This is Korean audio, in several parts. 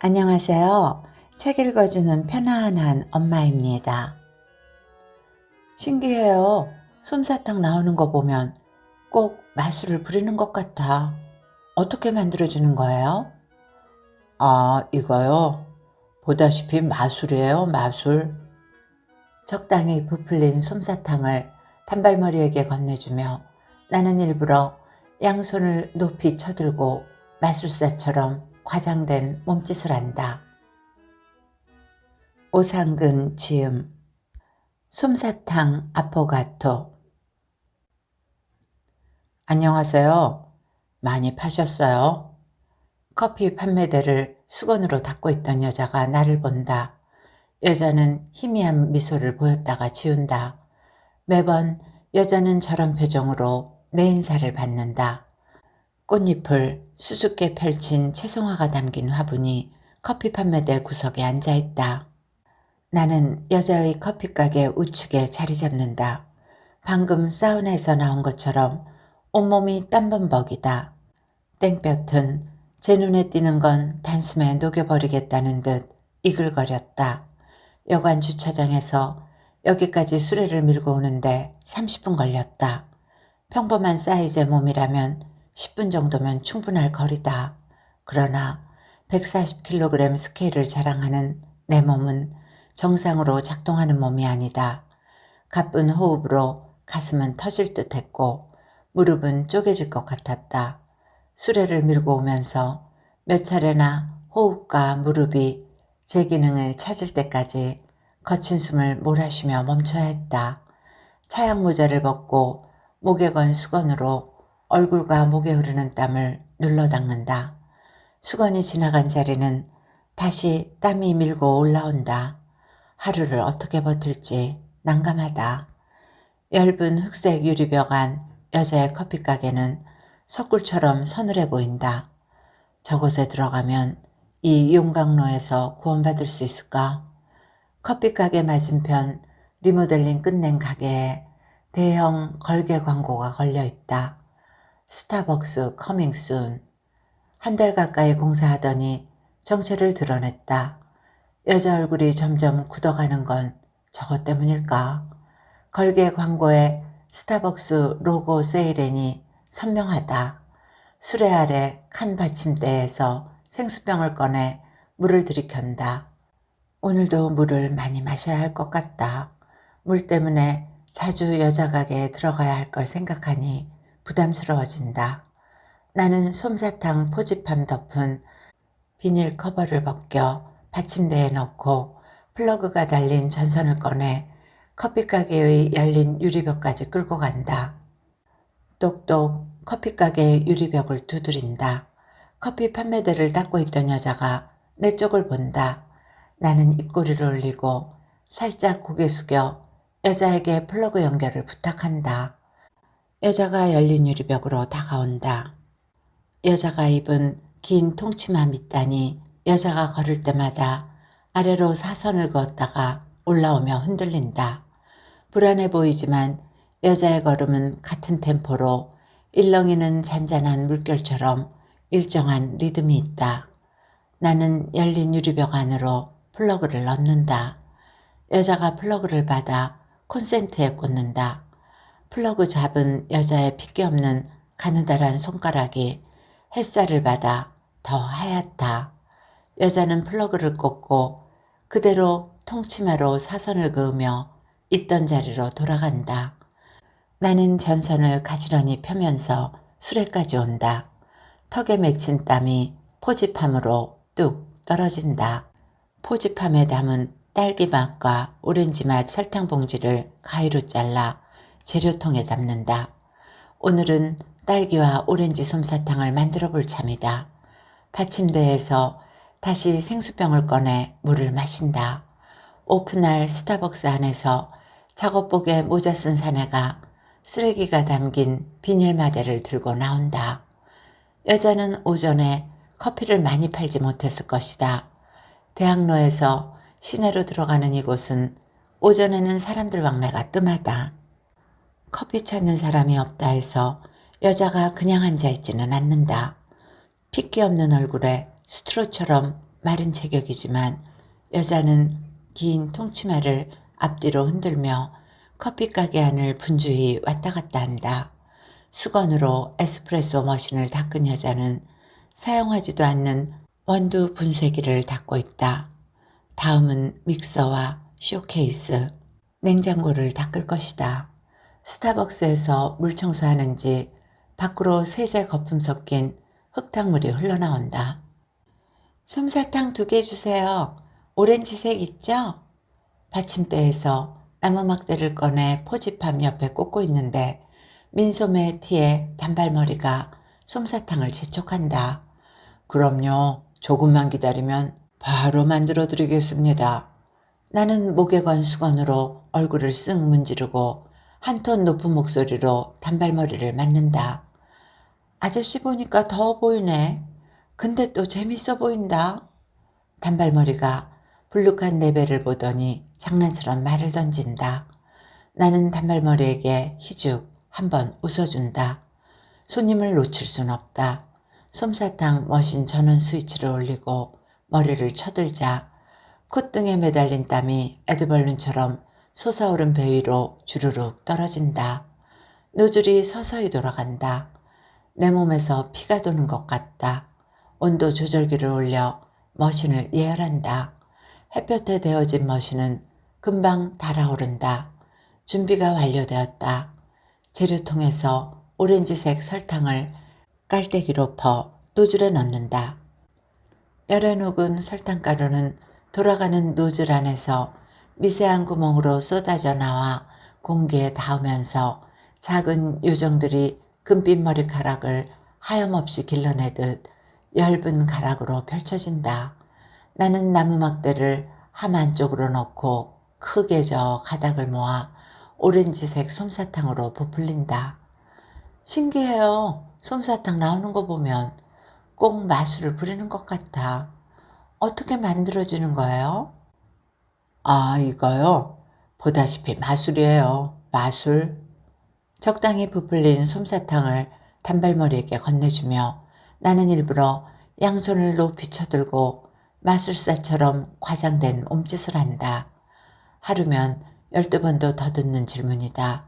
안녕하세요. 책 읽어주는 편안한 엄마입니다. 신기해요. 솜사탕 나오는 거 보면 꼭 마술을 부리는 것 같아. 어떻게 만들어주는 거예요? 아, 이거요? 보다시피 마술이에요, 마술. 적당히 부풀린 솜사탕을 단발머리에게 건네주며 나는 일부러 양손을 높이 쳐들고 마술사처럼 과장된 몸짓을 한다. 오상근 지음 솜사탕 아포가토. 안녕하세요. 많이 파셨어요? 커피 판매대를 수건으로 닦고 있던 여자가 나를 본다. 여자는 희미한 미소를 보였다가 지운다. 매번 여자는 저런 표정으로 내 인사를 받는다. 꽃잎을 수줍게 펼친 채송화가 담긴 화분이 커피 판매대 구석에 앉아있다. 나는 여자의 커피가게 우측에 자리 잡는다. 방금 사우나에서 나온 것처럼 온몸이 땀범벅이다. 땡볕은 제 눈에 띄는 건 단숨에 녹여버리겠다는 듯 이글거렸다. 여관 주차장에서 여기까지 수레를 밀고 오는데 30분 걸렸다. 평범한 사이즈의 몸이라면 10분 정도면 충분할 거리다. 그러나 140kg 스케일을 자랑하는 내 몸은 정상으로 작동하는 몸이 아니다. 가쁜 호흡으로 가슴은 터질 듯 했고 무릎은 쪼개질 것 같았다. 수레를 밀고 오면서 몇 차례나 호흡과 무릎이 제 기능을 찾을 때까지 거친 숨을 몰아쉬며 멈춰야 했다. 차양 모자를 벗고 목에 건 수건으로 얼굴과 목에 흐르는 땀을 눌러 닦는다. 수건이 지나간 자리는 다시 땀이 밀고 올라온다. 하루를 어떻게 버틸지 난감하다. 엷은 흑색 유리벽 안 여자의 커피가게는 석굴처럼 서늘해 보인다. 저곳에 들어가면 이 용광로에서 구원받을 수 있을까? 커피가게 맞은편 리모델링 끝낸 가게에 대형 걸개 광고가 걸려 있다. 스타벅스 커밍 순. 한 달 가까이 공사하더니 정체를 드러냈다. 여자 얼굴이 점점 굳어가는 건 저것 때문일까? 걸개 광고에 스타벅스 로고 세일엔이 선명하다. 수레 아래 칸 받침대에서 생수병을 꺼내 물을 들이켠다. 오늘도 물을 많이 마셔야 할 것 같다. 물 때문에 자주 여자 가게에 들어가야 할 걸 생각하니 부담스러워진다. 나는 솜사탕 포집함 덮은 비닐 커버를 벗겨 받침대에 넣고 플러그가 달린 전선을 꺼내 커피가게의 열린 유리벽까지 끌고 간다. 똑똑 커피가게의 유리벽을 두드린다. 커피 판매대를 닦고 있던 여자가 내 쪽을 본다. 나는 입꼬리를 올리고 살짝 고개 숙여 여자에게 플러그 연결을 부탁한다. 여자가 열린 유리벽으로 다가온다. 여자가 입은 긴 통치마 밑단이 여자가 걸을 때마다 아래로 사선을 그었다가 올라오며 흔들린다. 불안해 보이지만 여자의 걸음은 같은 템포로 일렁이는 잔잔한 물결처럼 일정한 리듬이 있다. 나는 열린 유리벽 안으로 플러그를 넣는다. 여자가 플러그를 받아 콘센트에 꽂는다. 플러그 잡은 여자의 핏기 없는 가느다란 손가락이 햇살을 받아 더 하얗다. 여자는 플러그를 꽂고 그대로 통치마로 사선을 그으며 있던 자리로 돌아간다. 나는 전선을 가지런히 펴면서 수레까지 온다. 턱에 맺힌 땀이 포집함으로 뚝 떨어진다. 포집함에 담은 딸기맛과 오렌지맛 설탕 봉지를 가위로 잘라 재료통에 담는다. 오늘은 딸기와 오렌지 솜사탕을 만들어 볼 참이다. 받침대에서 다시 생수병을 꺼내 물을 마신다. 오픈할 스타벅스 안에서 작업복에 모자 쓴 사내가 쓰레기가 담긴 비닐 마대를 들고 나온다. 여자는 오전에 커피를 많이 팔지 못했을 것이다. 대학로에서 시내로 들어가는 이곳은 오전에는 사람들 왕래가 뜸하다. 커피 찾는 사람이 없다 해서 여자가 그냥 앉아있지는 않는다. 핏기 없는 얼굴에 스트로처럼 마른 체격이지만 여자는 긴 통치마를 앞뒤로 흔들며 커피 가게 안을 분주히 왔다 갔다 한다. 수건으로 에스프레소 머신을 닦은 여자는 사용하지도 않는 원두 분쇄기를 닦고 있다. 다음은 믹서와 쇼케이스, 냉장고를 닦을 것이다. 스타벅스에서 물 청소하는지 밖으로 세제 거품 섞인 흙탕물이 흘러나온다. 솜사탕 2개 주세요. 오렌지색 있죠? 받침대에서 나무막대를 꺼내 포지팜 옆에 꽂고 있는데 민소매 티에 단발머리가 솜사탕을 재촉한다. 그럼요. 조금만 기다리면 바로 만들어 드리겠습니다. 나는 목에 건 수건으로 얼굴을 쓱 문지르고 한 톤 높은 목소리로 단발머리를 맞는다. 아저씨 보니까 더워 보이네. 근데 또 재밌어 보인다. 단발머리가 불룩한 내 배를 보더니 장난스런 말을 던진다. 나는 단발머리에게 희죽 한번 웃어준다. 손님을 놓칠 순 없다. 솜사탕 머신 전원 스위치를 올리고 머리를 쳐들자 콧등에 매달린 땀이 에드벌룬처럼 솟아오른 배 위로 주르륵 떨어진다. 노즐이 서서히 돌아간다. 내 몸에서 피가 도는 것 같다. 온도 조절기를 올려 머신을 예열한다. 햇볕에 데워진 머신은 금방 달아오른다. 준비가 완료되었다. 재료통에서 오렌지색 설탕을 깔때기로 퍼 노즐에 넣는다. 열에 녹은 설탕가루는 돌아가는 노즐 안에서 미세한 구멍으로 쏟아져 나와 공기에 닿으면서 작은 요정들이 금빛 머리카락을 하염없이 길러내듯 엷은 가락으로 펼쳐진다. 나는 나무막대를 함 안쪽으로 넣고 크게 저어 가닥을 모아 오렌지색 솜사탕으로 부풀린다. 신기해요. 솜사탕 나오는 거 보면 꼭 마술을 부리는 것 같아. 어떻게 만들어주는 거예요? 아, 이거요? 보다시피 마술이에요. 마술. 적당히 부풀린 솜사탕을 단발머리에게 건네주며 나는 일부러 양손을 높이 쳐들고 마술사처럼 과장된 몸짓을 한다. 하루면 12번도 더 듣는 질문이다.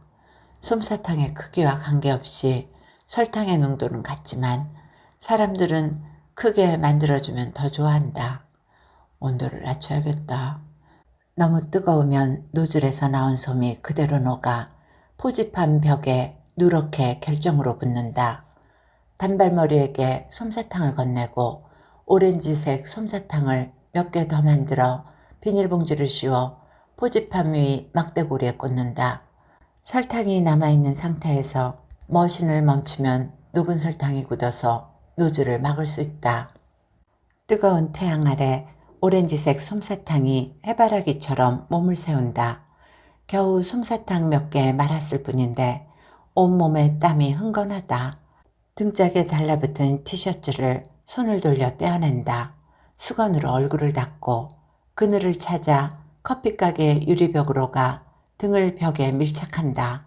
솜사탕의 크기와 관계없이 설탕의 농도는 같지만 사람들은 크게 만들어주면 더 좋아한다. 온도를 낮춰야겠다. 너무 뜨거우면 노즐에서 나온 솜이 그대로 녹아 포집한 벽에 누렇게 결정으로 붙는다. 단발머리에게 솜사탕을 건네고 오렌지색 솜사탕을 몇 개 더 만들어 비닐봉지를 씌워 포집함 위 막대고리에 꽂는다. 설탕이 남아있는 상태에서 머신을 멈추면 녹은 설탕이 굳어서 노즐을 막을 수 있다. 뜨거운 태양 아래 오렌지색 솜사탕이 해바라기처럼 몸을 세운다. 겨우 솜사탕 몇 개 말았을 뿐인데 온몸에 땀이 흥건하다. 등짝에 달라붙은 티셔츠를 손을 돌려 떼어낸다. 수건으로 얼굴을 닦고 그늘을 찾아 커피가게 유리벽으로 가 등을 벽에 밀착한다.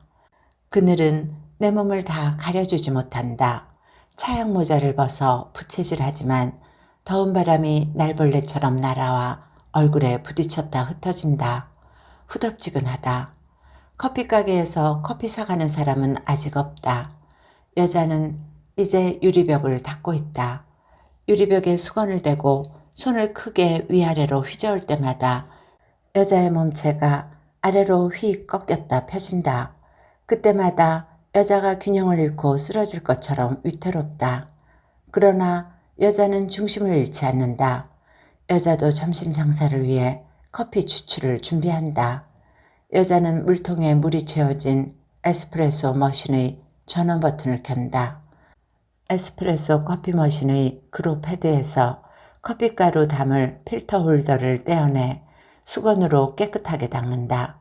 그늘은 내 몸을 다 가려주지 못한다. 차양 모자를 벗어 부채질하지만 더운 바람이 날벌레처럼 날아와 얼굴에 부딪혔다 흩어진다. 후덥지근하다. 커피가게에서 커피 사가는 사람은 아직 없다. 여자는 이제 유리벽을 닦고 있다. 유리벽에 수건을 대고 손을 크게 위아래로 휘저을 때마다 여자의 몸체가 아래로 휙 꺾였다 펴진다. 그때마다 여자가 균형을 잃고 쓰러질 것처럼 위태롭다. 그러나 여자는 중심을 잃지 않는다. 여자도 점심 장사를 위해 커피 추출을 준비한다. 여자는 물통에 물이 채워진 에스프레소 머신의 전원 버튼을 켠다. 에스프레소 커피 머신의 그로 패드에서 커피가루 담을 필터 홀더를 떼어내 수건으로 깨끗하게 닦는다.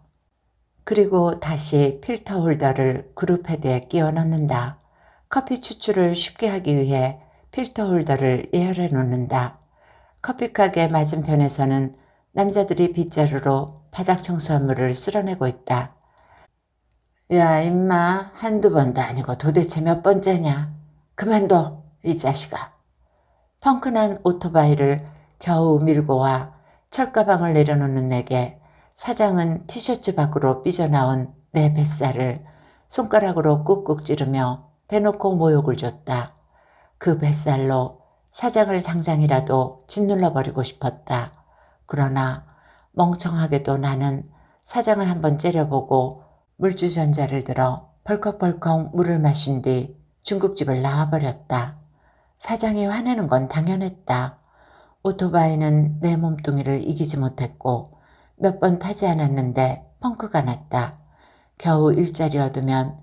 그리고 다시 필터 홀더를 그루 패드에 끼워 넣는다. 커피 추출을 쉽게 하기 위해 필터 홀더를 예열해 놓는다. 커피가게 맞은편에서는 남자들이 빗자루로 바닥 청소한 물을 쓸어내고 있다. 야, 임마, 한두 번도 아니고 도대체 몇 번째냐? 그만둬, 이 자식아. 펑크난 오토바이를 겨우 밀고 와 철가방을 내려놓는 내게 사장은 티셔츠 밖으로 삐져나온 내 뱃살을 손가락으로 꾹꾹 찌르며 대놓고 모욕을 줬다. 그 뱃살로 사장을 당장이라도 짓눌러버리고 싶었다. 그러나 멍청하게도 나는 사장을 한번 째려보고 물주전자를 들어 벌컥벌컥 물을 마신 뒤 중국집을 나와버렸다. 사장이 화내는 건 당연했다. 오토바이는 내 몸뚱이를 이기지 못했고 몇 번 타지 않았는데 펑크가 났다. 겨우 일자리 얻으면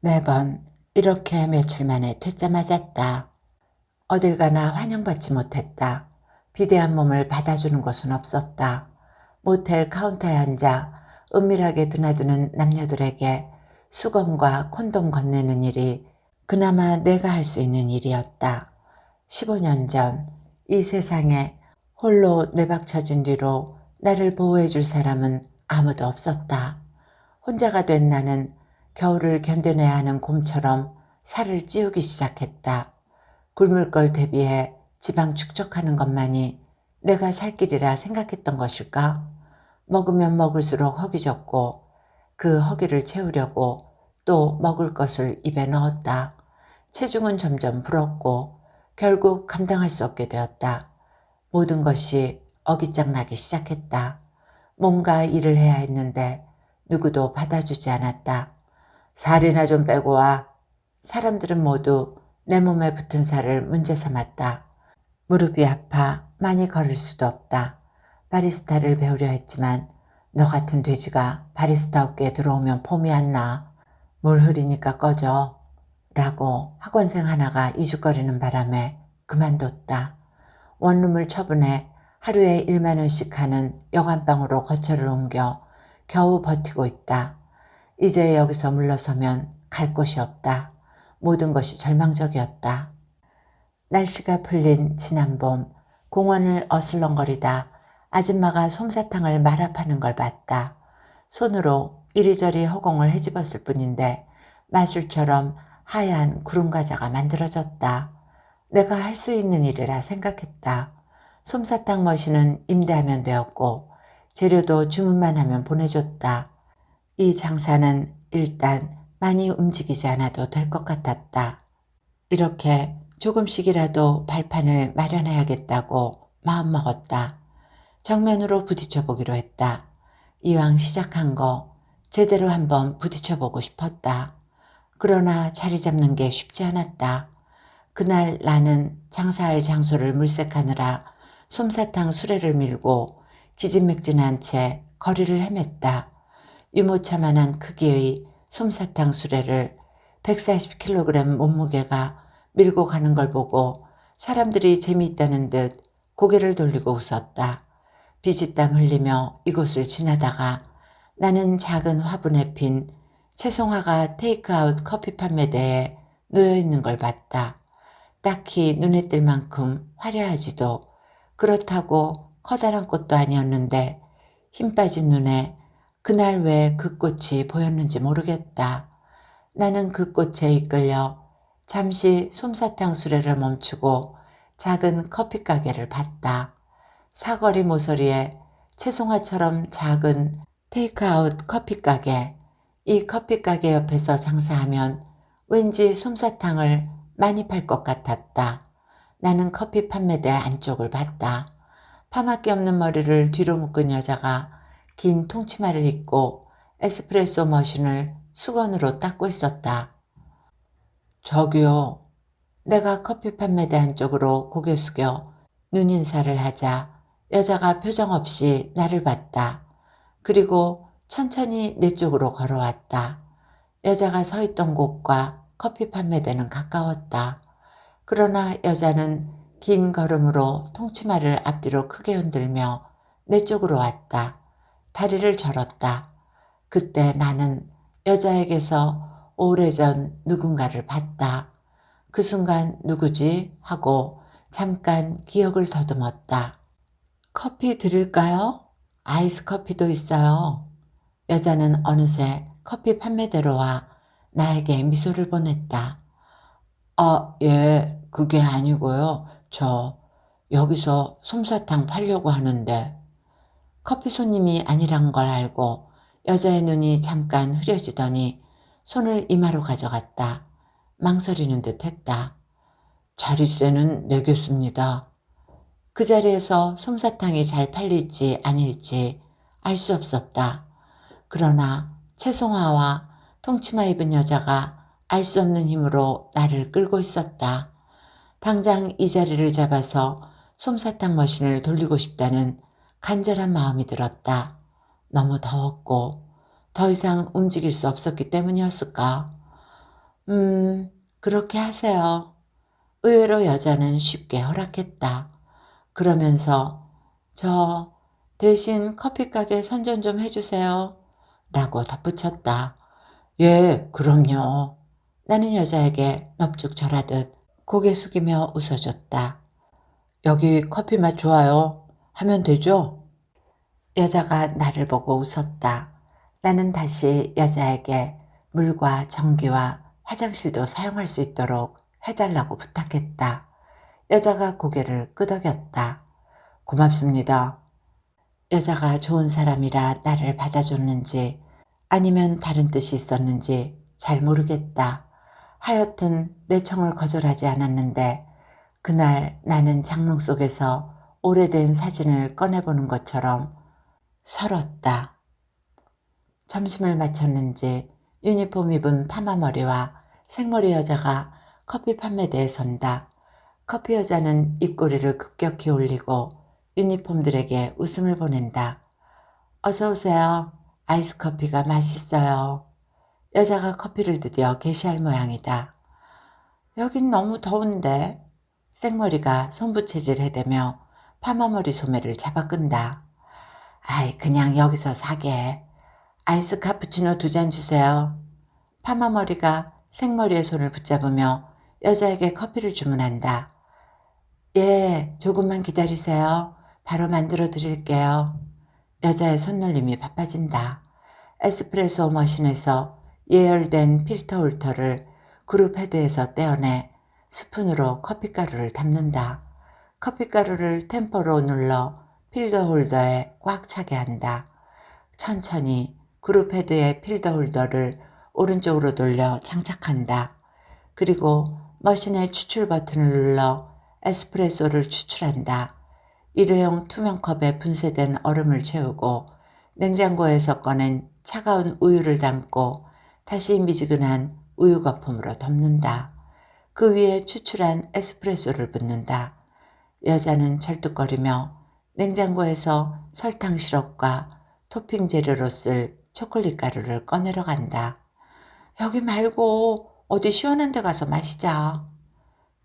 매번 이렇게 며칠 만에 퇴짜 맞았다. 어딜 가나 환영받지 못했다. 비대한 몸을 받아주는 곳은 없었다. 모텔 카운터에 앉아 은밀하게 드나드는 남녀들에게 수건과 콘돔 건네는 일이 그나마 내가 할 수 있는 일이었다. 15년 전 이 세상에 홀로 내박쳐진 뒤로 나를 보호해줄 사람은 아무도 없었다. 혼자가 된 나는 겨울을 견뎌내야 하는 곰처럼 살을 찌우기 시작했다. 굶을 걸 대비해 지방 축적하는 것만이 내가 살 길이라 생각했던 것일까? 먹으면 먹을수록 허기 졌고 그 허기를 채우려고 또 먹을 것을 입에 넣었다. 체중은 점점 불었고 결국 감당할 수 없게 되었다. 모든 것이 어깃장나기 시작했다. 뭔가 일을 해야 했는데 누구도 받아주지 않았다. 살이나 좀 빼고 와. 사람들은 모두 내 몸에 붙은 살을 문제 삼았다. 무릎이 아파 많이 걸을 수도 없다. 바리스타를 배우려 했지만 너 같은 돼지가 바리스타 업계에 들어오면 폼이 안 나. 물 흐리니까 꺼져. 라고 학원생 하나가 이죽거리는 바람에 그만뒀다. 원룸을 처분해 하루에 1만 원씩 하는 여관방으로 거처를 옮겨 겨우 버티고 있다. 이제 여기서 물러서면 갈 곳이 없다. 모든 것이 절망적이었다. 날씨가 풀린 지난 봄 공원을 어슬렁거리다 아줌마가 솜사탕을 말아 파는 걸 봤다. 손으로 이리저리 허공을 헤집었을 뿐인데 마술처럼 하얀 구름과자가 만들어졌다. 내가 할 수 있는 일이라 생각했다. 솜사탕 머신은 임대하면 되었고 재료도 주문만 하면 보내줬다. 이 장사는 일단 많이 움직이지 않아도 될 것 같았다. 이렇게 조금씩이라도 발판을 마련해야겠다고 마음먹었다. 정면으로 부딪혀보기로 했다. 이왕 시작한 거 제대로 한번 부딪혀보고 싶었다. 그러나 자리 잡는 게 쉽지 않았다. 그날 나는 장사할 장소를 물색하느라 솜사탕 수레를 밀고 기진맥진한 채 거리를 헤맸다. 유모차만한 크기의 솜사탕 수레를 140kg 몸무게가 밀고 가는 걸 보고 사람들이 재미있다는 듯 고개를 돌리고 웃었다. 비지땀 흘리며 이곳을 지나다가 나는 작은 화분에 핀 채송화가 테이크아웃 커피 판매대에 놓여있는 걸 봤다. 딱히 눈에 띌 만큼 화려하지도 그렇다고 커다란 꽃도 아니었는데 힘 빠진 눈에 그날 왜 그 꽃이 보였는지 모르겠다. 나는 그 꽃에 이끌려 잠시 솜사탕 수레를 멈추고 작은 커피 가게를 봤다. 사거리 모서리에 채송화처럼 작은 테이크아웃 커피 가게. 이 커피 가게 옆에서 장사하면 왠지 솜사탕을 많이 팔 것 같았다. 나는 커피 판매대 안쪽을 봤다. 파마기 없는 머리를 뒤로 묶은 여자가 긴 통치마를 입고 에스프레소 머신을 수건으로 닦고 있었다. 저기요. 내가 커피 판매대 안쪽으로 고개 숙여 눈인사를 하자 여자가 표정 없이 나를 봤다. 그리고 천천히 내 쪽으로 걸어왔다. 여자가 서 있던 곳과 커피 판매대는 가까웠다. 그러나 여자는 긴 걸음으로 통치마를 앞뒤로 크게 흔들며 내 쪽으로 왔다. 다리를 절었다. 그때 나는 여자에게서 오래전 누군가를 봤다. 그 순간 누구지? 하고 잠깐 기억을 더듬었다. 커피 드릴까요? 아이스 커피도 있어요. 여자는 어느새 커피 판매대로 와 나에게 미소를 보냈다. 예, 그게 아니고요. 저 여기서 솜사탕 팔려고 하는데. 커피 손님이 아니란 걸 알고 여자의 눈이 잠깐 흐려지더니 손을 이마로 가져갔다. 망설이는 듯 했다. 자릿세는 내겠습니다. 그 자리에서 솜사탕이 잘 팔릴지 아닐지 알 수 없었다. 그러나 채송화와 통치마 입은 여자가 알 수 없는 힘으로 나를 끌고 있었다. 당장 이 자리를 잡아서 솜사탕 머신을 돌리고 싶다는 간절한 마음이 들었다. 너무 더웠고 더 이상 움직일 수 없었기 때문이었을까? 그렇게 하세요. 의외로 여자는 쉽게 허락했다. 그러면서 저 대신 커피 가게 선전 좀 해주세요. 라고 덧붙였다. 예, 그럼요. 나는 여자에게 넙죽 절하듯 고개 숙이며 웃어줬다. 여기 커피 맛 좋아요. 하면 되죠? 여자가 나를 보고 웃었다. 나는 다시 여자에게 물과 전기와 화장실도 사용할 수 있도록 해달라고 부탁했다. 여자가 고개를 끄덕였다. 고맙습니다. 여자가 좋은 사람이라 나를 받아줬는지 아니면 다른 뜻이 있었는지 잘 모르겠다. 하여튼 내 청을 거절하지 않았는데 그날 나는 장롱 속에서 오래된 사진을 꺼내보는 것처럼 설었다. 점심을 마쳤는지 유니폼 입은 파마머리와 생머리 여자가 커피 판매대에 선다. 커피 여자는 입꼬리를 급격히 올리고 유니폼들에게 웃음을 보낸다. 어서 오세요. 아이스 커피가 맛있어요. 여자가 커피를 드디어 게시할 모양이다. 여긴 너무 더운데. 생머리가 손부채질 해대며 파마머리 소매를 잡아 끈다. 아이, 그냥 여기서 사게. 아이스 카푸치노 2잔 주세요. 파마머리가 생머리의 손을 붙잡으며 여자에게 커피를 주문한다. 예, 조금만 기다리세요. 바로 만들어 드릴게요. 여자의 손놀림이 바빠진다. 에스프레소 머신에서 예열된 필터 홀터를 그룹 헤드에서 떼어내 스푼으로 커피가루를 담는다. 커피가루를 템포로 눌러 필더 홀더에 꽉 차게 한다. 천천히 그룹 헤드의 필더 홀더를 오른쪽으로 돌려 장착한다. 그리고 머신의 추출 버튼을 눌러 에스프레소를 추출한다. 일회용 투명 컵에 분쇄된 얼음을 채우고 냉장고에서 꺼낸 차가운 우유를 담고 다시 미지근한 우유 거품으로 덮는다. 그 위에 추출한 에스프레소를 붓는다. 여자는 절뚝거리며 냉장고에서 설탕 시럽과 토핑 재료로 쓸 초콜릿 가루를 꺼내러 간다. 여기 말고 어디 시원한 데 가서 마시자.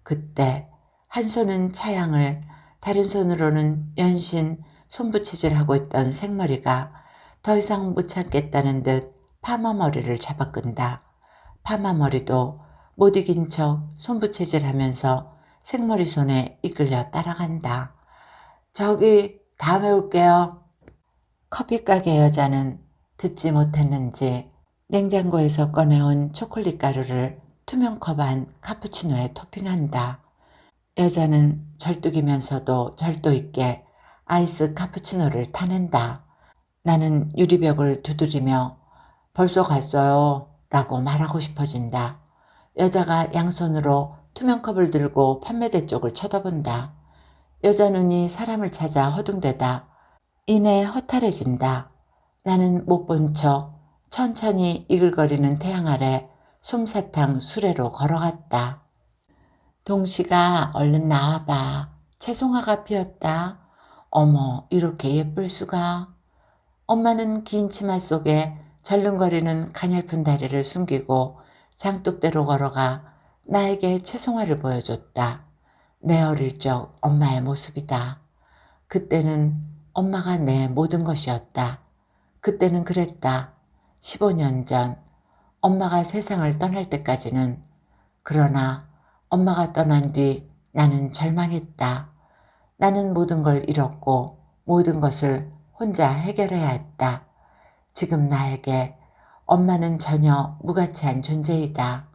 그때 한 손은 차양을 다른 손으로는 연신 손부채질하고 있던 생머리가 더 이상 못 참겠다는 듯 파마머리를 잡아 끈다. 파마머리도 못 이긴 척 손부채질하면서 생머리 손에 이끌려 따라간다. 저기 다음에 올게요. 커피 가게 여자는 듣지 못했는지 냉장고에서 꺼내온 초콜릿 가루를 투명 컵 안 카푸치노에 토핑한다. 여자는 절뚝이면서도 절도 있게 아이스 카푸치노를 타낸다. 나는 유리벽을 두드리며 벌써 갔어요 라고 말하고 싶어진다. 여자가 양손으로 투명 컵을 들고 판매대 쪽을 쳐다본다. 여자 눈이 사람을 찾아 허둥대다. 이내 허탈해진다. 나는 못 본 척 천천히 이글거리는 태양 아래 솜사탕 수레로 걸어갔다. 동시가 얼른 나와봐. 채송화가 피었다. 어머, 이렇게 예쁠 수가. 엄마는 긴 치마 속에 절름거리는 가냘픈 다리를 숨기고 장독대로 걸어가 나에게 채송화를 보여줬다. 내 어릴 적 엄마의 모습이다. 그때는 엄마가 내 모든 것이었다. 그때는 그랬다. 15년 전 엄마가 세상을 떠날 때까지는. 그러나 엄마가 떠난 뒤 나는 절망했다. 나는 모든 걸 잃었고 모든 것을 혼자 해결해야 했다. 지금 나에게 엄마는 전혀 무가치한 존재이다.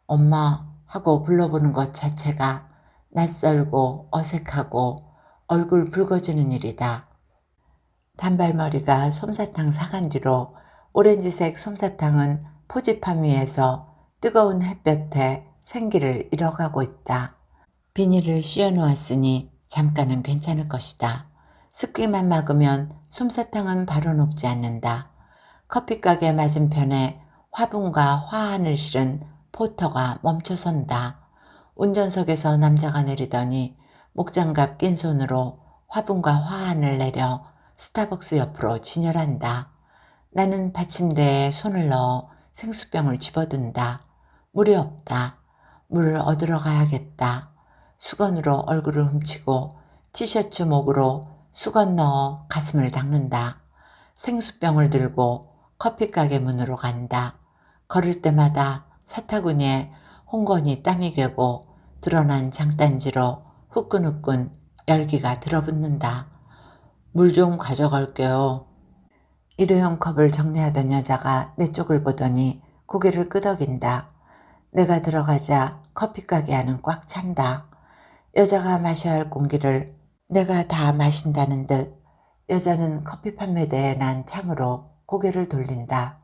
엄마 하고 불러보는 것 자체가 낯설고 어색하고 얼굴 붉어지는 일이다. 단발머리가 솜사탕 사간 뒤로 오렌지색 솜사탕은 포지판 위에서 뜨거운 햇볕에 생기를 잃어가고 있다. 비닐을 씌워놓았으니 잠깐은 괜찮을 것이다. 습기만 막으면 솜사탕은 바로 녹지 않는다. 커피가게 맞은편에 화분과 화환을 실은 포터가 멈춰선다. 운전석에서 남자가 내리더니 목장갑 낀 손으로 화분과 화환을 내려 스타벅스 옆으로 진열한다. 나는 받침대에 손을 넣어 생수병을 집어든다. 물이 없다. 물을 얻으러 가야겠다. 수건으로 얼굴을 훔치고 티셔츠 목으로 수건 넣어 가슴을 닦는다. 생수병을 들고 커피가게 문으로 간다. 걸을 때마다 사타구니에 홍건이 땀이 개고 드러난 장단지로 후끈후끈 열기가 들어붙는다. 물 좀 가져갈게요. 일회용 컵을 정리하던 여자가 내 쪽을 보더니 고개를 끄덕인다. 내가 들어가자 커피가게 안은 꽉 찬다. 여자가 마셔야 할 공기를 내가 다 마신다는 듯 여자는 커피 판매대에 난 창으로 고개를 돌린다.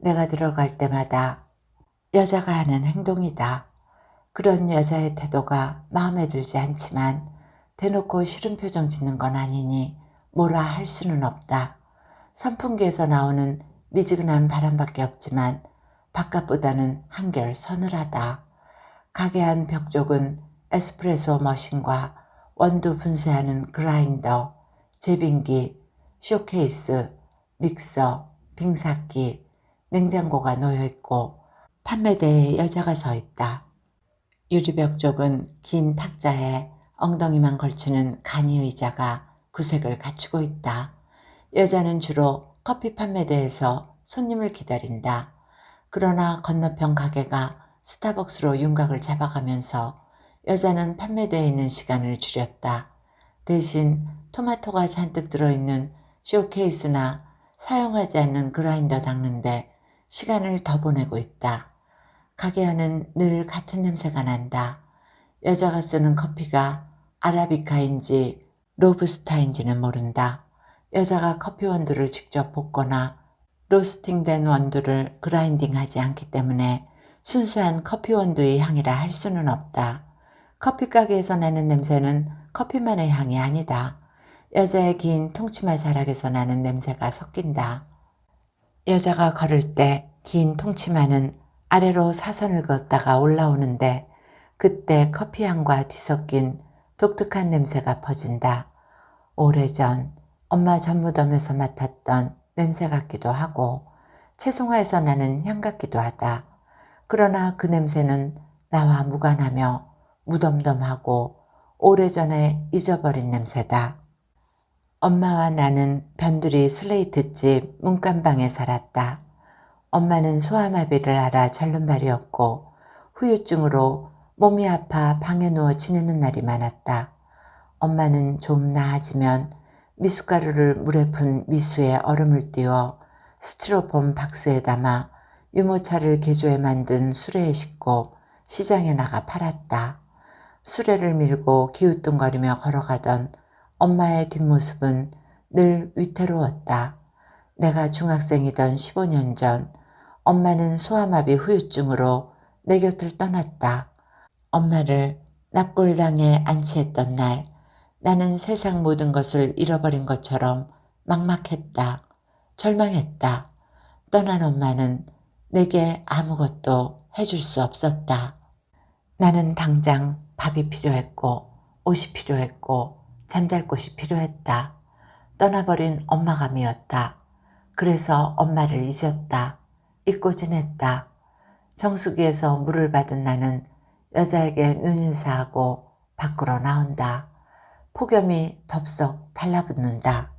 내가 들어갈 때마다 여자가 하는 행동이다. 그런 여자의 태도가 마음에 들지 않지만 대놓고 싫은 표정 짓는 건 아니니 뭐라 할 수는 없다. 선풍기에서 나오는 미지근한 바람밖에 없지만 바깥보다는 한결 서늘하다. 가게 안 벽 쪽은 에스프레소 머신과 원두 분쇄하는 그라인더, 제빙기, 쇼케이스, 믹서, 빙삭기, 냉장고가 놓여있고 판매대에 여자가 서 있다. 유리벽 쪽은 긴 탁자에 엉덩이만 걸치는 간이 의자가 구색을 갖추고 있다. 여자는 주로 커피 판매대에서 손님을 기다린다. 그러나 건너편 가게가 스타벅스로 윤곽을 잡아가면서 여자는 판매대에 있는 시간을 줄였다. 대신 토마토가 잔뜩 들어있는 쇼케이스나 사용하지 않는 그라인더 닦는데 시간을 더 보내고 있다. 가게 안은 늘 같은 냄새가 난다. 여자가 쓰는 커피가 아라비카인지 로부스타인지는 모른다. 여자가 커피 원두를 직접 볶거나 로스팅된 원두를 그라인딩하지 않기 때문에 순수한 커피 원두의 향이라 할 수는 없다. 커피 가게에서 나는 냄새는 커피만의 향이 아니다. 여자의 긴 통치마 자락에서 나는 냄새가 섞인다. 여자가 걸을 때 긴 통치마는 아래로 사선을 걷다가 올라오는데 그때 커피향과 뒤섞인 독특한 냄새가 퍼진다. 오래전 엄마 전무덤에서 맡았던 냄새 같기도 하고 채송화에서 나는 향 같기도 하다. 그러나 그 냄새는 나와 무관하며 무덤덤하고 오래전에 잊어버린 냄새다. 엄마와 나는 변두리 슬레이트집 문간방에 살았다. 엄마는 소아마비를 앓아 절름발이었고 후유증으로 몸이 아파 방에 누워 지내는 날이 많았다. 엄마는 좀 나아지면 미숫가루를 물에 푼 미수에 얼음을 띄워 스티로폼 박스에 담아 유모차를 개조해 만든 수레에 싣고 시장에 나가 팔았다. 수레를 밀고 기우뚱거리며 걸어가던 엄마의 뒷모습은 늘 위태로웠다. 내가 중학생이던 15년 전 엄마는 소아마비 후유증으로 내 곁을 떠났다. 엄마를 납골당에 안치했던 날 나는 세상 모든 것을 잃어버린 것처럼 막막했다. 절망했다. 떠난 엄마는 내게 아무것도 해줄 수 없었다. 나는 당장 밥이 필요했고 옷이 필요했고 잠잘 곳이 필요했다. 떠나버린 엄마가 미웠다. 그래서 엄마를 잊었다. 잊고 지냈다. 정수기에서 물을 받은 나는 여자에게 눈인사하고 밖으로 나온다. 폭염이 덥석 달라붙는다.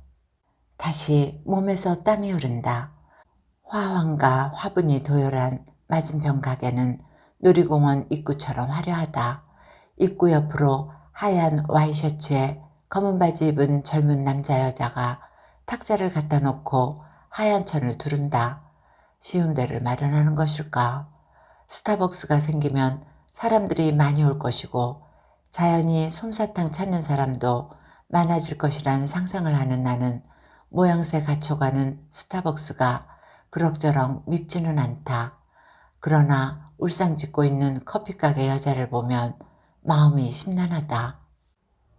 다시 몸에서 땀이 흐른다. 화환과 화분이 도열한 맞은편 가게는 놀이공원 입구처럼 화려하다. 입구 옆으로 하얀 와이셔츠에 검은 바지 입은 젊은 남자 여자가 탁자를 갖다 놓고 하얀 천을 두른다. 쉬운 데를 마련하는 것일까? 스타벅스가 생기면 사람들이 많이 올 것이고 자연히 솜사탕 찾는 사람도 많아질 것이란 상상을 하는 나는 모양새 갖춰가는 스타벅스가 그럭저럭 밉지는 않다. 그러나 울상 짓고 있는 커피가게 여자를 보면 마음이 심란하다.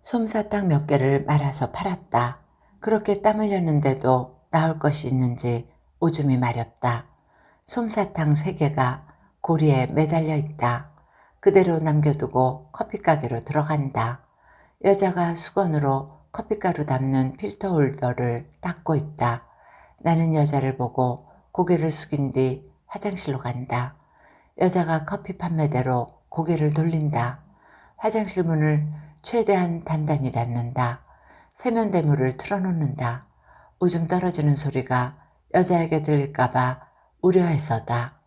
솜사탕 몇 개를 말아서 팔았다. 그렇게 땀 흘렸는데도 나올 것이 있는지 오줌이 마렵다. 솜사탕 3개가 고리에 매달려 있다. 그대로 남겨두고 커피가게로 들어간다. 여자가 수건으로 커피가루 담는 필터 홀더를 닦고 있다. 나는 여자를 보고 고개를 숙인 뒤 화장실로 간다. 여자가 커피 판매대로 고개를 돌린다. 화장실 문을 최대한 단단히 닫는다. 세면대물을 틀어놓는다. 오줌 떨어지는 소리가 여자에게 들릴까봐 우려해서다.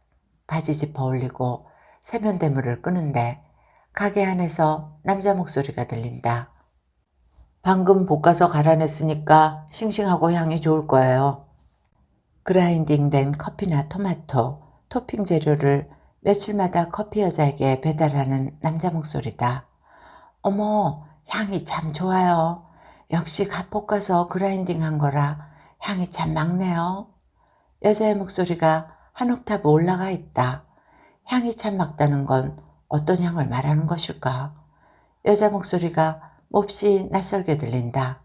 바지 지퍼 올리고 세면대물을 끄는데 가게 안에서 남자 목소리가 들린다. 방금 볶아서 갈아냈으니까 싱싱하고 향이 좋을 거예요. 그라인딩된 커피나 토마토, 토핑 재료를 며칠마다 커피 여자에게 배달하는 남자 목소리다. 어머, 향이 참 좋아요. 역시 갓 볶아서 그라인딩한 거라 향이 참 막네요. 여자의 목소리가 한 옥타브 올라가 있다. 향이 참 막다는 건 어떤 향을 말하는 것일까? 여자 목소리가 몹시 낯설게 들린다.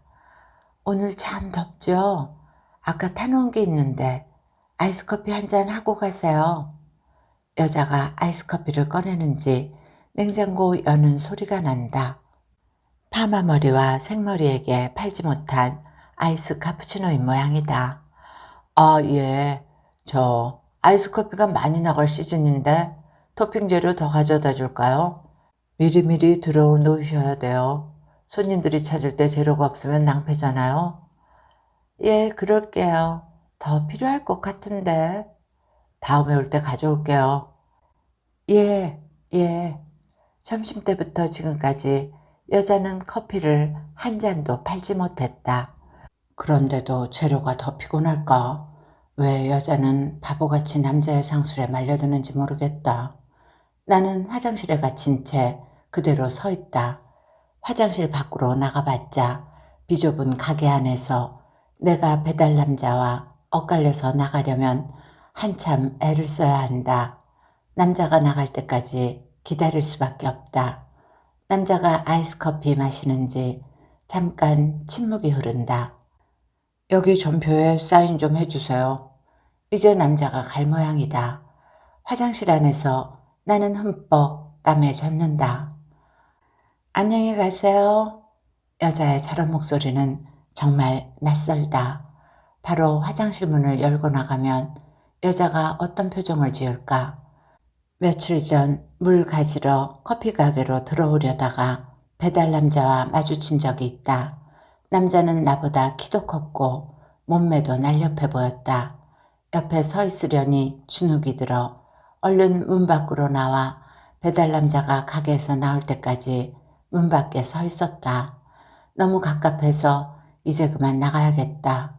오늘 참 덥죠? 아까 타놓은 게 있는데 아이스커피 한 잔 하고 가세요. 여자가 아이스커피를 꺼내는지 냉장고 여는 소리가 난다. 파마머리와 생머리에게 팔지 못한 아이스 카푸치노인 모양이다. 아, 예. 저 아이스커피가 많이 나갈 시즌인데 토핑 재료 더 가져다 줄까요? 미리미리 들어놓으셔야 돼요. 손님들이 찾을 때 재료가 없으면 낭패잖아요. 예, 그럴게요. 더 필요할 것 같은데. 다음에 올 때 가져올게요. 예, 예. 점심때부터 지금까지 여자는 커피를 한 잔도 팔지 못했다. 그런데도 재료가 더 피곤할까? 왜 여자는 바보같이 남자의 상술에 말려드는지 모르겠다. 나는 화장실에 갇힌 채 그대로 서 있다. 화장실 밖으로 나가봤자 비좁은 가게 안에서 내가 배달 남자와 엇갈려서 나가려면 한참 애를 써야 한다. 남자가 나갈 때까지 기다릴 수밖에 없다. 남자가 아이스커피 마시는지 잠깐 침묵이 흐른다. 여기 전표에 사인 좀 해주세요. 이제 남자가 갈 모양이다. 화장실 안에서 나는 흠뻑 땀에 젖는다. 안녕히 가세요. 여자의 저런 목소리는 정말 낯설다. 바로 화장실 문을 열고 나가면 여자가 어떤 표정을 지을까? 며칠 전 물 가지러 커피 가게로 들어오려다가 배달 남자와 마주친 적이 있다. 남자는 나보다 키도 컸고 몸매도 날렵해 보였다. 옆에 서 있으려니 주눅이 들어 얼른 문 밖으로 나와 배달 남자가 가게에서 나올 때까지 문 밖에 서 있었다. 너무 갑갑해서 이제 그만 나가야겠다.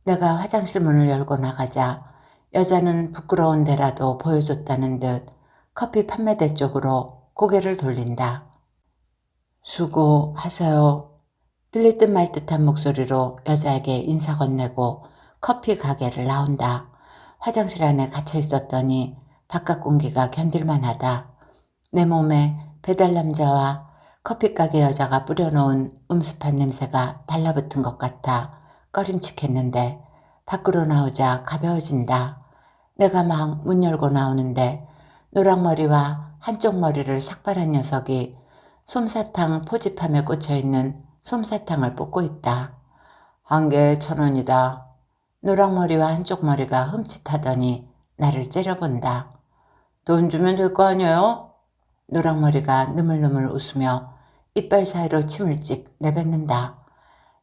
내가 화장실 문을 열고 나가자 여자는 부끄러운 데라도 보여줬다는 듯 커피 판매대 쪽으로 고개를 돌린다. 수고하세요. 들릴 듯 말 듯한 목소리로 여자에게 인사 건네고 커피 가게를 나온다. 화장실 안에 갇혀 있었더니 바깥 공기가 견딜만하다. 내 몸에 배달 남자와 커피 가게 여자가 뿌려놓은 음습한 냄새가 달라붙은 것 같아 꺼림칙했는데 밖으로 나오자 가벼워진다. 내가 막 문 열고 나오는데 노랑머리와 한쪽 머리를 삭발한 녀석이 솜사탕 포지함에 꽂혀있는 솜사탕을 뽑고 있다. 한 개에 1,000원이다. 노랑머리와 한쪽 머리가 흠칫하더니 나를 째려본다. 돈 주면 될 거 아니에요? 노랑머리가 느물느물 웃으며 이빨 사이로 침을 찍 내뱉는다.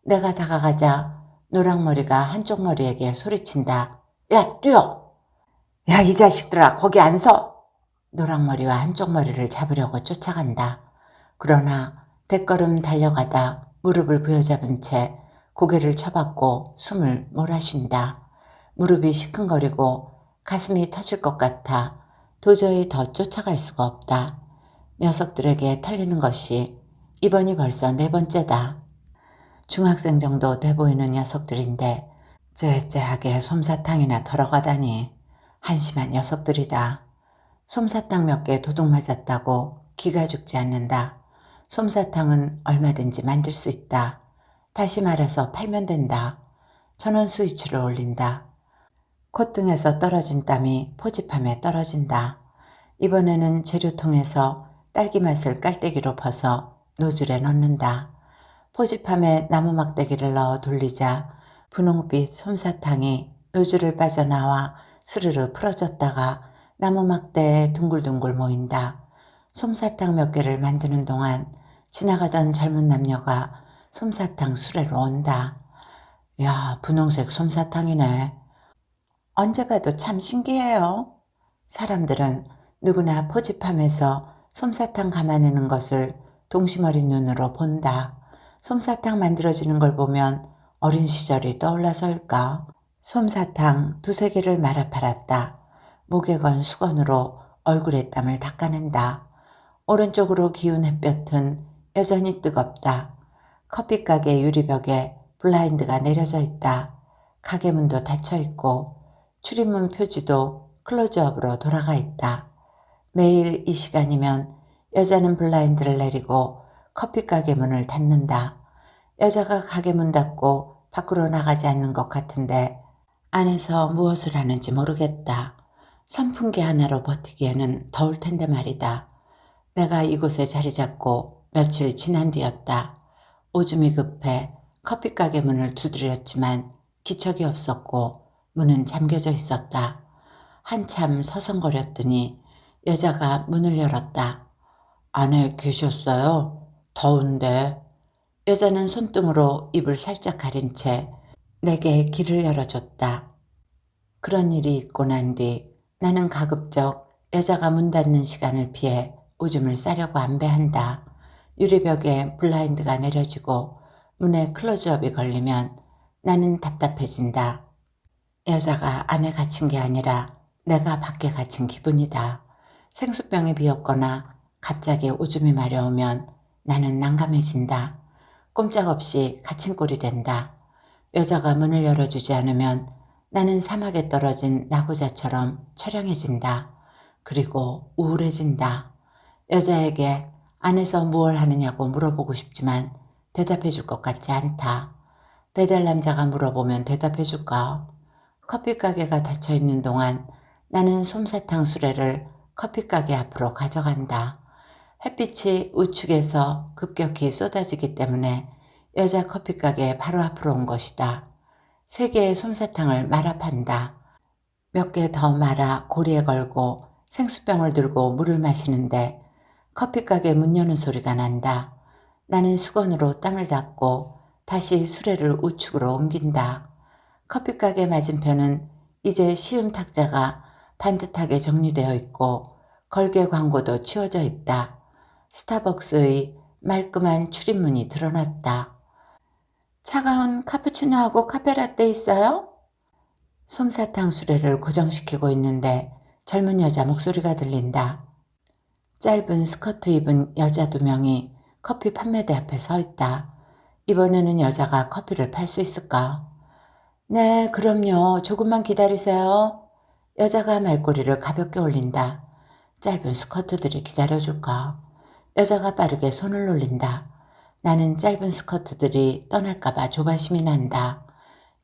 내가 다가가자 노랑머리가 한쪽 머리에게 소리친다. 야, 뛰어! 야, 이 자식들아, 거기 안 서! 노랑머리와 한쪽 머리를 잡으려고 쫓아간다. 그러나 대걸음 달려가다 무릎을 부여잡은 채 고개를 쳐박고 숨을 몰아쉰다. 무릎이 시큰거리고 가슴이 터질 것 같아 도저히 더 쫓아갈 수가 없다. 녀석들에게 털리는 것이 이번이 벌써 4번째다. 중학생 정도 돼 보이는 녀석들인데 째째하게 솜사탕이나 털어가다니 한심한 녀석들이다. 솜사탕 몇 개 도둑 맞았다고 기가 죽지 않는다. 솜사탕은 얼마든지 만들 수 있다. 다시 말해서 팔면 된다. 전원 스위치를 올린다. 콧등에서 떨어진 땀이 포집함에 떨어진다. 이번에는 재료통에서 딸기 맛을 깔때기로 퍼서 노즐에 넣는다. 포집함에 나무 막대기를 넣어 돌리자 분홍빛 솜사탕이 노즐을 빠져나와 스르르 풀어졌다가 나무 막대에 둥글둥글 모인다. 솜사탕 몇 개를 만드는 동안 지나가던 젊은 남녀가 솜사탕 수레로 온다. 야, 분홍색 솜사탕이네. 언제 봐도 참 신기해요. 사람들은 누구나 포집함에서 솜사탕 감아내는 것을 동심어린 눈으로 본다. 솜사탕 만들어지는 걸 보면 어린 시절이 떠올라서일까. 솜사탕 2~3개를 말아 팔았다. 목에 건 수건으로 얼굴에 땀을 닦아낸다. 오른쪽으로 기운 햇볕은 여전히 뜨겁다. 커피가게 유리벽에 블라인드가 내려져 있다. 가게 문도 닫혀 있고 출입문 표지도 클로즈업으로 돌아가 있다. 매일 이 시간이면 여자는 블라인드를 내리고 커피가게 문을 닫는다. 여자가 가게 문 닫고 밖으로 나가지 않는 것 같은데 안에서 무엇을 하는지 모르겠다. 선풍기 하나로 버티기에는 더울 텐데 말이다. 내가 이곳에 자리 잡고 며칠 지난 뒤였다. 오줌이 급해 커피가게 문을 두드렸지만 기척이 없었고 문은 잠겨져 있었다. 한참 서성거렸더니 여자가 문을 열었다. 안에 계셨어요? 더운데. 여자는 손등으로 입을 살짝 가린 채 내게 길을 열어줬다. 그런 일이 있고 난 뒤 나는 가급적 여자가 문 닫는 시간을 피해 오줌을 싸려고 안배한다. 유리벽에 블라인드가 내려지고 문에 클로즈업이 걸리면 나는 답답해진다. 여자가 안에 갇힌 게 아니라 내가 밖에 갇힌 기분이다. 생수병이 비었거나 갑자기 오줌이 마려우면 나는 난감해진다. 꼼짝없이 갇힌 꼴이 된다. 여자가 문을 열어주지 않으면 나는 사막에 떨어진 나고자처럼 처량해진다. 그리고 우울해진다. 여자에게 안에서 무얼 하느냐고 물어보고 싶지만 대답해 줄 것 같지 않다. 배달 남자가 물어보면 대답해 줄까? 커피가게가 닫혀 있는 동안 나는 솜사탕 수레를 커피가게 앞으로 가져간다. 햇빛이 우측에서 급격히 쏟아지기 때문에 여자 커피가게 바로 앞으로 온 것이다. 3개의 솜사탕을 말아 판다. 몇 개 더 말아 고리에 걸고 생수병을 들고 물을 마시는데 커피가게 문 여는 소리가 난다. 나는 수건으로 땀을 닦고 다시 수레를 우측으로 옮긴다. 커피가게 맞은편은 이제 시음 탁자가 반듯하게 정리되어 있고 걸개 광고도 치워져 있다. 스타벅스의 말끔한 출입문이 드러났다. 차가운 카푸치노하고 카페라떼 있어요? 솜사탕 수레를 고정시키고 있는데 젊은 여자 목소리가 들린다. 짧은 스커트 입은 여자 2명이 커피 판매대 앞에 서 있다. 이번에는 여자가 커피를 팔 수 있을까? 네, 그럼요. 조금만 기다리세요. 여자가 말꼬리를 가볍게 올린다. 짧은 스커트들이 기다려줄까? 여자가 빠르게 손을 놀린다. 나는 짧은 스커트들이 떠날까봐 조바심이 난다.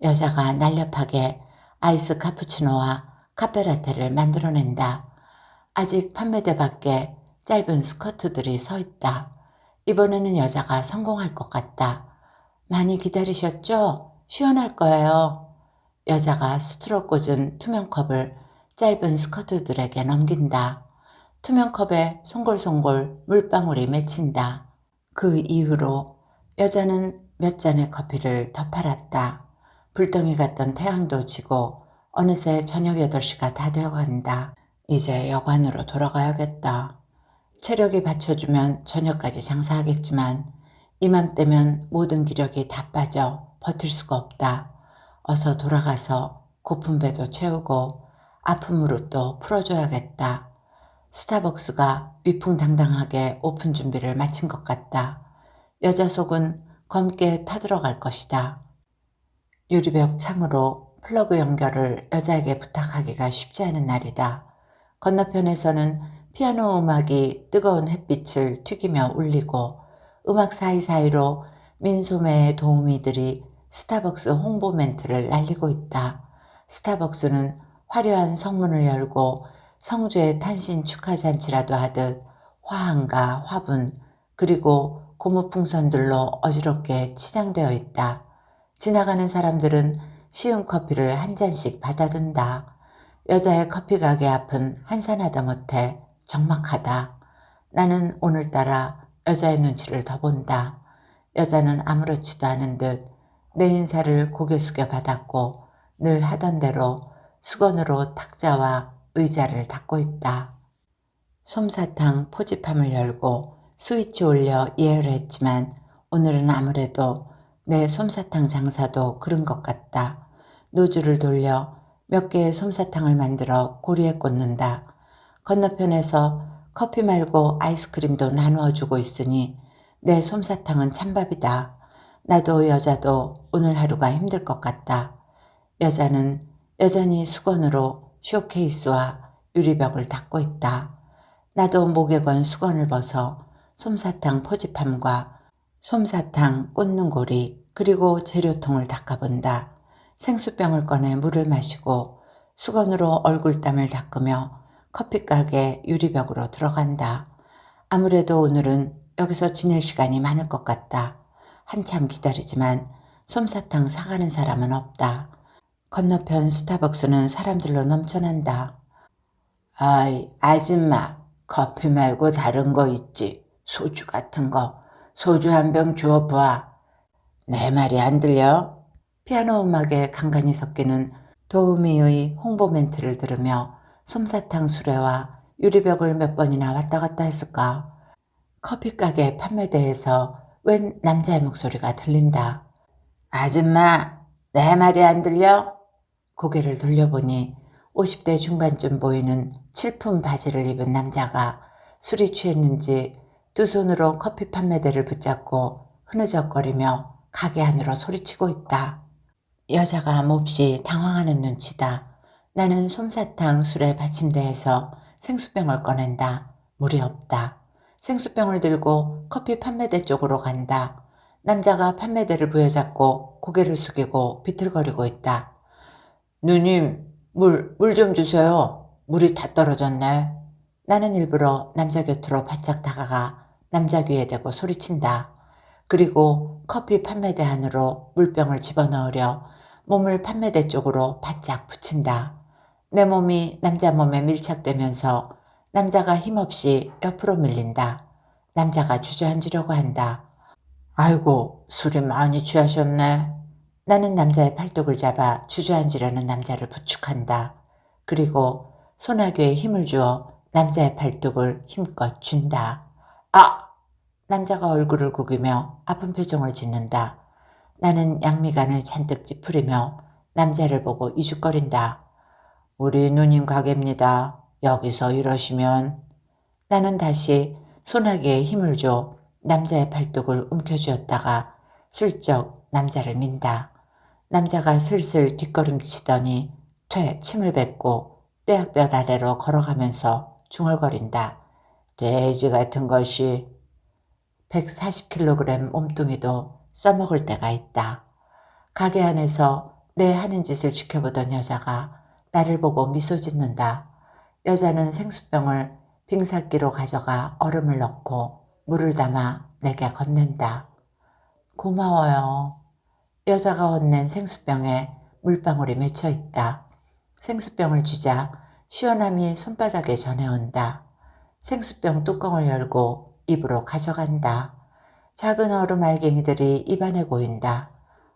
여자가 날렵하게 아이스 카푸치노와 카페라테를 만들어낸다. 아직 판매대 밖에 짧은 스커트들이 서 있다. 이번에는 여자가 성공할 것 같다. 많이 기다리셨죠? 시원할 거예요. 여자가 스트로 꽂은 투명 컵을 짧은 스커트들에게 넘긴다. 투명 컵에 송골송골 물방울이 맺힌다. 그 이후로 여자는 몇 잔의 커피를 더 팔았다. 불덩이 같던 태양도 지고 어느새 저녁 8시가 다 되어간다. 이제 여관으로 돌아가야겠다. 체력이 받쳐주면 저녁까지 장사하겠지만 이맘때면 모든 기력이 다 빠져 버틸 수가 없다. 어서 돌아가서 고픈 배도 채우고 아픈 무릎도 풀어줘야겠다. 스타벅스가 위풍당당하게 오픈 준비를 마친 것 같다. 여자 속은 검게 타들어갈 것이다. 유리벽 창으로 플러그 연결을 여자에게 부탁하기가 쉽지 않은 날이다. 건너편에서는 피아노 음악이 뜨거운 햇빛을 튀기며 울리고 음악 사이사이로 민소매의 도우미들이 스타벅스 홍보 멘트를 날리고 있다. 스타벅스는 화려한 성문을 열고 성주의 탄신 축하잔치라도 하듯 화환과 화분 그리고 고무풍선들로 어지럽게 치장되어 있다. 지나가는 사람들은 시음 커피를 한 잔씩 받아든다. 여자의 커피 가게 앞은 한산하다 못해 적막하다. 나는 오늘따라 여자의 눈치를 더 본다. 여자는 아무렇지도 않은 듯 내 인사를 고개 숙여 받았고 늘 하던 대로 수건으로 탁자와 의자를 닦고 있다. 솜사탕 포지함을 열고 스위치 올려 예열을 했지만 오늘은 아무래도 내 솜사탕 장사도 그런 것 같다. 노즐을 돌려 몇 개의 솜사탕을 만들어 고리에 꽂는다. 건너편에서 커피 말고 아이스크림도 나누어 주고 있으니 내 솜사탕은 찬밥이다. 나도 여자도 오늘 하루가 힘들 것 같다. 여자는 여전히 수건으로 쇼케이스와 유리벽을 닦고 있다. 나도 목에 건 수건을 벗어 솜사탕 포지함과 솜사탕 꽂는 고리 그리고 재료통을 닦아본다. 생수병을 꺼내 물을 마시고 수건으로 얼굴땀을 닦으며 커피가게 유리벽으로 들어간다. 아무래도 오늘은 여기서 지낼 시간이 많을 것 같다. 한참 기다리지만 솜사탕 사가는 사람은 없다. 건너편 스타벅스는 사람들로 넘쳐난다. 아이, 아줌마, 커피 말고 다른 거 있지? 소주 같은 거. 소주 한 병 주워봐. 내 말이 안 들려? 피아노 음악에 간간히 섞이는 도우미의 홍보 멘트를 들으며 솜사탕 수레와 유리벽을 몇 번이나 왔다 갔다 했을까? 커피가게 판매대에서 웬 남자의 목소리가 들린다. 아줌마, 내 말이 안 들려? 고개를 돌려보니 50대 중반쯤 보이는 칠품 바지를 입은 남자가 술이 취했는지 두 손으로 커피 판매대를 붙잡고 흐느적거리며 가게 안으로 소리치고 있다. 여자가 몹시 당황하는 눈치다. 나는 솜사탕 술의 받침대에서 생수병을 꺼낸다. 물이 없다. 생수병을 들고 커피 판매대 쪽으로 간다. 남자가 판매대를 부여잡고 고개를 숙이고 비틀거리고 있다. 누님, 물 좀 주세요. 물이 다 떨어졌네. 나는 일부러 남자 곁으로 바짝 다가가 남자 귀에 대고 소리친다. 그리고 커피 판매대 안으로 물병을 집어넣으려 몸을 판매대 쪽으로 바짝 붙인다. 내 몸이 남자 몸에 밀착되면서 남자가 힘없이 옆으로 밀린다. 남자가 주저앉으려고 한다. 아이고, 술이 많이 취하셨네. 나는 남자의 팔뚝을 잡아 주저앉으려는 남자를 부축한다. 그리고 소나귀에 힘을 주어 남자의 팔뚝을 힘껏 준다. 아! 남자가 얼굴을 구기며 아픈 표정을 짓는다. 나는 양미간을 잔뜩 찌푸리며 남자를 보고 이죽거린다. 우리 누님 가게입니다. 여기서 이러시면. 나는 다시 소나기에 힘을 줘 남자의 팔뚝을 움켜쥐었다가 슬쩍 남자를 민다. 남자가 슬슬 뒷걸음치더니 침을 뱉고 떼약볕 아래로 걸어가면서 중얼거린다. 돼지 같은 것이. 140kg 몸뚱이도 써먹을 때가 있다. 가게 안에서 내 하는 짓을 지켜보던 여자가 나를 보고 미소 짓는다. 여자는 생수병을 빙삭기로 가져가 얼음을 넣고 물을 담아 내게 건넨다. 고마워요. 여자가 건넨 생수병에 물방울이 맺혀 있다. 생수병을 주자 시원함이 손바닥에 전해온다. 생수병 뚜껑을 열고 입으로 가져간다. 작은 얼음 알갱이들이 입안에 고인다.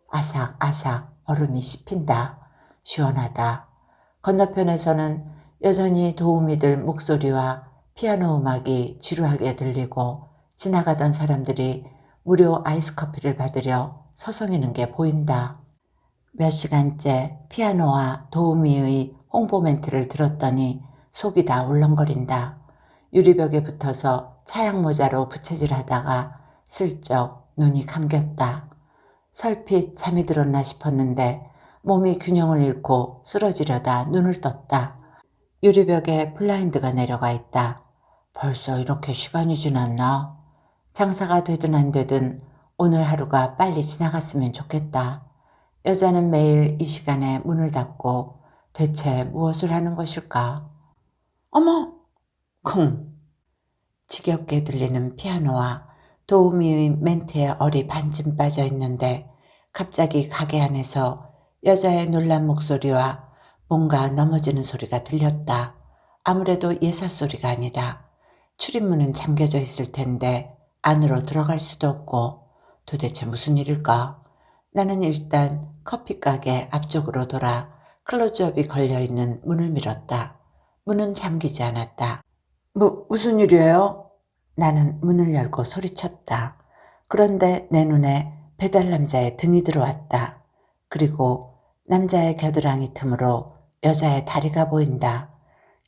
아삭아삭 얼음이 씹힌다. 시원하다. 건너편에서는 여전히 도우미들 목소리와 피아노 음악이 지루하게 들리고 지나가던 사람들이 무료 아이스커피를 받으려 서성이는 게 보인다. 몇 시간째 피아노와 도우미의 홍보 멘트를 들었더니 속이 다 울렁거린다. 유리벽에 붙어서 차양 모자로 부채질하다가 슬쩍 눈이 감겼다. 설핏 잠이 들었나 싶었는데 몸이 균형을 잃고 쓰러지려다 눈을 떴다. 유리벽에 블라인드가 내려가 있다. 벌써 이렇게 시간이 지났나? 장사가 되든 안 되든 오늘 하루가 빨리 지나갔으면 좋겠다. 여자는 매일 이 시간에 문을 닫고 대체 무엇을 하는 것일까? 어머! 쿵! 지겹게 들리는 피아노와 도우미의 멘트에 얼이 반쯤 빠져 있는데 갑자기 가게 안에서 여자의 놀란 목소리와 뭔가 넘어지는 소리가 들렸다. 아무래도 예사 소리가 아니다. 출입문은 잠겨져 있을 텐데 안으로 들어갈 수도 없고 도대체 무슨 일일까? 나는 일단 커피 가게 앞쪽으로 돌아 클로즈업이 걸려있는 문을 밀었다. 문은 잠기지 않았다. 무슨 일이에요? 나는 문을 열고 소리쳤다. 그런데 내 눈에 배달 남자의 등이 들어왔다. 그리고 남자의 겨드랑이 틈으로 여자의 다리가 보인다.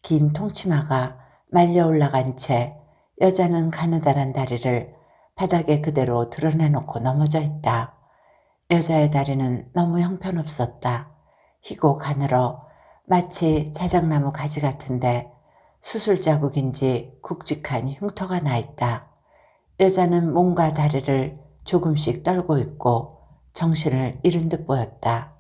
긴 통치마가 말려 올라간 채 여자는 가느다란 다리를 바닥에 그대로 드러내놓고 넘어져 있다. 여자의 다리는 너무 형편없었다. 희고 가늘어 마치 자작나무 가지 같은데 수술 자국인지 굵직한 흉터가 나 있다. 여자는 몸과 다리를 조금씩 떨고 있고 정신을 잃은 듯 보였다.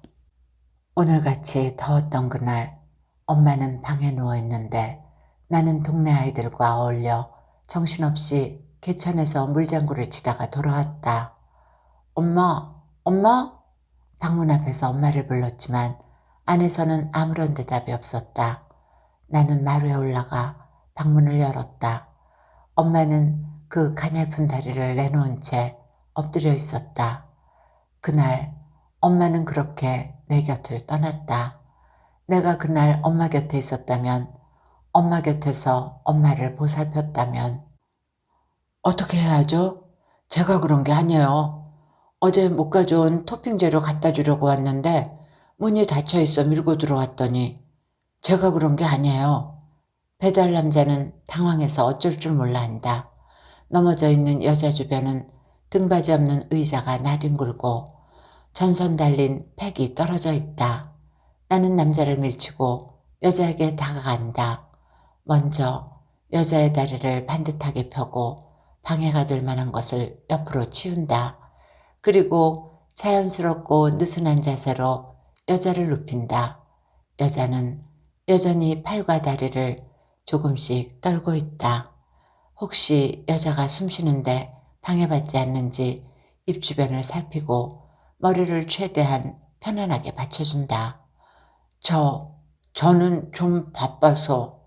오늘같이 더웠던 그날 엄마는 방에 누워 있는데 나는 동네 아이들과 어울려 정신없이 개천에서 물장구를 치다가 돌아왔다. 엄마, 엄마? 방문 앞에서 엄마를 불렀지만 안에서는 아무런 대답이 없었다. 나는 마루에 올라가 방문을 열었다. 엄마는 그 가냘픈 다리를 내놓은 채 엎드려 있었다. 그날 엄마는 그렇게 내 곁을 떠났다. 내가 그날 엄마 곁에 있었다면, 엄마 곁에서 엄마를 보살폈다면 어떻게 해야 하죠? 제가 그런 게 아니에요. 어제 못 가져온 토핑 재료 갖다 주려고 왔는데 문이 닫혀 있어 밀고 들어왔더니 제가 그런 게 아니에요. 배달 남자는 당황해서 어쩔 줄 몰라 한다. 넘어져 있는 여자 주변은 등받이 없는 의자가 나뒹굴고 전선 달린 팩이 떨어져 있다. 나는 남자를 밀치고 여자에게 다가간다. 먼저 여자의 다리를 반듯하게 펴고 방해가 될 만한 것을 옆으로 치운다. 그리고 자연스럽고 느슨한 자세로 여자를 눕힌다. 여자는 여전히 팔과 다리를 조금씩 떨고 있다. 혹시 여자가 숨 쉬는데 방해받지 않는지 입 주변을 살피고 머리를 최대한 편안하게 받쳐준다. 저는 좀 바빠서.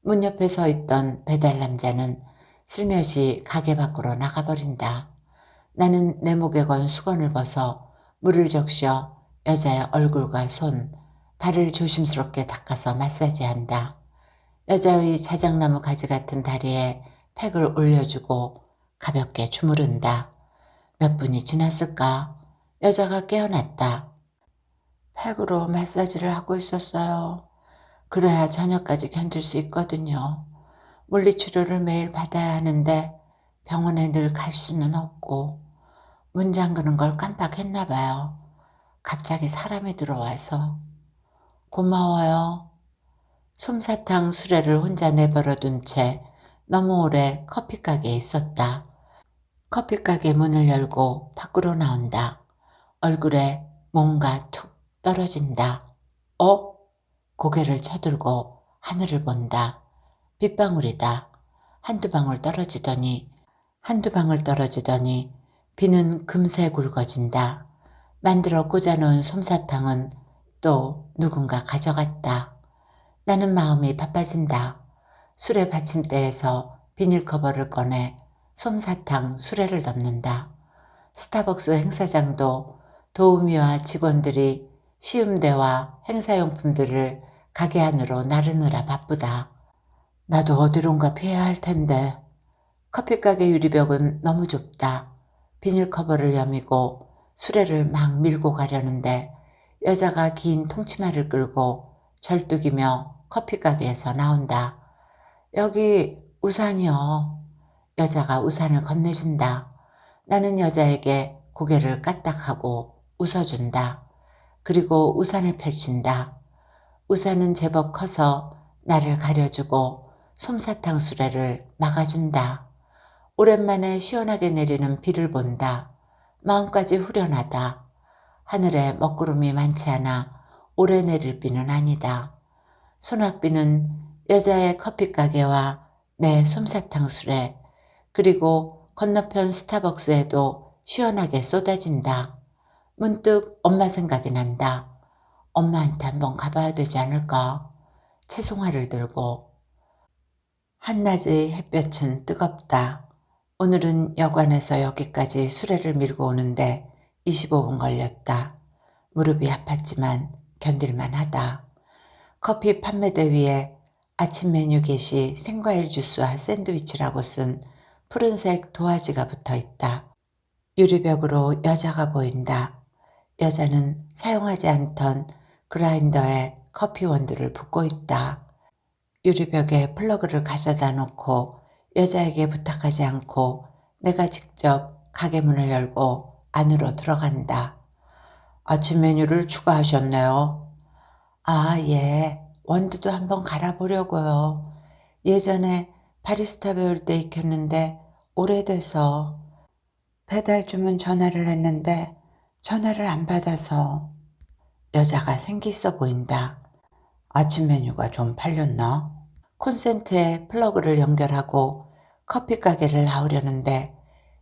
문 옆에 서 있던 배달 남자는 슬며시 가게 밖으로 나가버린다. 나는 내 목에 건 수건을 벗어 물을 적셔 여자의 얼굴과 손, 발을 조심스럽게 닦아서 마사지한다. 여자의 자작나무 가지 같은 다리에 팩을 올려주고 가볍게 주무른다. 몇 분이 지났을까? 여자가 깨어났다. 팩으로 마사지를 하고 있었어요. 그래야 저녁까지 견딜 수 있거든요. 물리치료를 매일 받아야 하는데 병원에 늘 갈 수는 없고 문 잠그는 걸 깜빡했나 봐요. 갑자기 사람이 들어와서. 고마워요. 솜사탕 수레를 혼자 내버려둔 채 너무 오래 커피가게에 있었다. 커피가게 문을 열고 밖으로 나온다. 얼굴에 뭔가 툭 떨어진다. 어? 고개를 쳐들고 하늘을 본다. 빗방울이다. 한두 방울 떨어지더니 비는 금세 굵어진다. 만들어 꽂아놓은 솜사탕은 또 누군가 가져갔다. 나는 마음이 바빠진다. 수레 받침대에서 비닐 커버를 꺼내 솜사탕 수레를 덮는다. 스타벅스 행사장도 도우미와 직원들이 시음대와 행사용품들을 가게 안으로 나르느라 바쁘다. 나도 어디론가 피해야 할 텐데. 커피가게 유리벽은 너무 좁다. 비닐 커버를 여미고 수레를 막 밀고 가려는데 여자가 긴 통치마를 끌고 절뚝이며 커피가게에서 나온다. 여기 우산이요. 여자가 우산을 건네준다. 나는 여자에게 고개를 까딱하고 웃어준다. 그리고 우산을 펼친다. 우산은 제법 커서 나를 가려주고 솜사탕 수레를 막아준다. 오랜만에 시원하게 내리는 비를 본다. 마음까지 후련하다. 하늘에 먹구름이 많지 않아 오래 내릴 비는 아니다. 소낙비는 여자의 커피가게와 내 솜사탕 수레 그리고 건너편 스타벅스에도 시원하게 쏟아진다. 문득 엄마 생각이 난다. 엄마한테 한번 가봐야 되지 않을까? 채송화를 들고. 한낮의 햇볕은 뜨겁다. 오늘은 여관에서 여기까지 수레를 밀고 오는데 25분 걸렸다. 무릎이 아팠지만 견딜만 하다. 커피 판매대 위에 아침 메뉴 게시 생과일 주스와 샌드위치라고 쓴 푸른색 도화지가 붙어 있다. 유리벽으로 여자가 보인다. 여자는 사용하지 않던 그라인더에 커피 원두를 붓고 있다. 유리벽에 플러그를 가져다 놓고 여자에게 부탁하지 않고 내가 직접 가게 문을 열고 안으로 들어간다. 아침 메뉴를 추가하셨네요. 아, 예. 원두도 한번 갈아보려고요. 예전에 바리스타 배울 때 익혔는데 오래돼서 배달 주문 전화를 했는데 전화를 안 받아서. 여자가 생기 있어 보인다. 아침 메뉴가 좀 팔렸나? 콘센트에 플러그를 연결하고 커피 가게를 나오려는데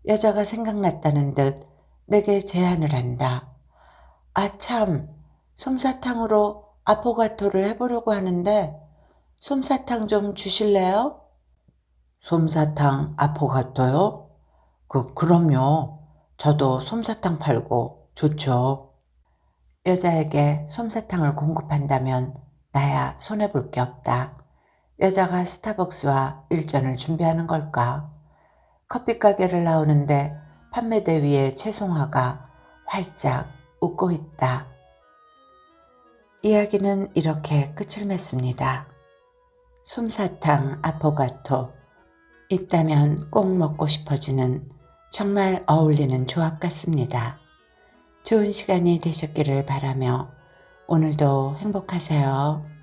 여자가 생각났다는 듯 내게 제안을 한다. 아, 참, 솜사탕으로 아포가토를 해보려고 하는데 솜사탕 좀 주실래요? 솜사탕 아포가토요? 그럼요. 저도 솜사탕 팔고 좋죠. 여자에게 솜사탕을 공급한다면 나야 손해볼 게 없다. 여자가 스타벅스와 일전을 준비하는 걸까? 커피 가게를 나오는데 판매대 위에 채송화가 활짝 웃고 있다. 이야기는 이렇게 끝을 맺습니다. 솜사탕 아포가토. 있다면 꼭 먹고 싶어지는 정말 어울리는 조합 같습니다. 좋은 시간이 되셨기를 바라며 오늘도 행복하세요.